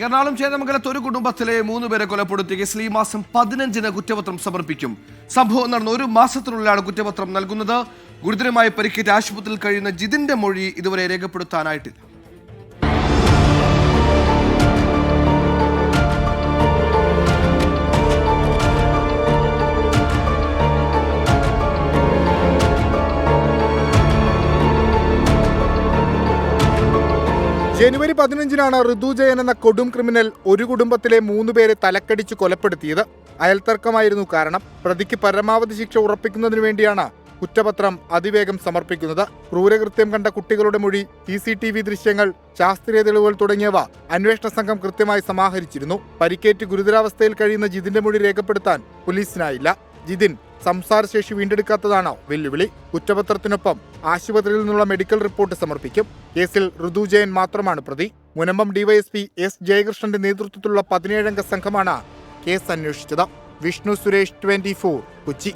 എറണാകുളം ചേന്നമംഗലത്ത് ഒരു കുടുംബത്തിലെ 3 പേരെ കൊലപ്പെടുത്തിയ കേസിൽ ഈ മാസം 15-ന് കുറ്റപത്രം സമർപ്പിക്കും. സംഭവം നടന്ന 1 മാസത്തിനുള്ളിലാണ് കുറ്റപത്രം നൽകുന്നത്. ഗുരുതരമായി പരിക്കേറ്റ് ആശുപത്രിയിൽ കഴിയുന്ന ജിതിന്റെ മൊഴി ഇതുവരെ രേഖപ്പെടുത്താനായിട്ടില്ല. ജനുവരി 15-നാണ് ഋതു ജയൻ എന്ന കൊടും ക്രിമിനൽ ഒരു കുടുംബത്തിലെ 3 പേരെ തലക്കടിച്ച് കൊലപ്പെടുത്തിയത്. അയൽത്തർക്കമായിരുന്നു കാരണം. പ്രതിക്ക് പരമാവധി ശിക്ഷ ഉറപ്പിക്കുന്നതിനു വേണ്ടിയാണ് കുറ്റപത്രം അതിവേഗം സമർപ്പിക്കുന്നത്. ക്രൂരകൃത്യം കണ്ട കുട്ടികളുടെ മൊഴി, CCTV ദൃശ്യങ്ങൾ, ശാസ്ത്രീയ തെളിവുകൾ തുടങ്ങിയവ അന്വേഷണ സംഘം കൃത്യമായി സമാഹരിച്ചിരുന്നു. പരിക്കേറ്റ് ഗുരുതരാവസ്ഥയിൽ കഴിയുന്ന ജിതിന്റെ മൊഴി രേഖപ്പെടുത്താൻ പോലീസിനായില്ല. ജിതിൻ സംസാരശേഷി വീണ്ടെടുക്കാത്തതാണ് വെല്ലുവിളി. കുറ്റപത്രത്തിനൊപ്പം ആശുപത്രിയിൽ നിന്നുള്ള മെഡിക്കൽ റിപ്പോർട്ട് സമർപ്പിക്കും. കേസിൽ ഋതു ജയൻ മാത്രമാണ് പ്രതി. മുനമ്പം ഡിവൈഎസ്പി S ജയകൃഷ്ണന്റെ നേതൃത്വത്തിലുള്ള 17-അംഗ സംഘമാണ് കേസ് അന്വേഷിച്ചത്. വിഷ്ണു സുരേഷ്, 24, കൊച്ചി.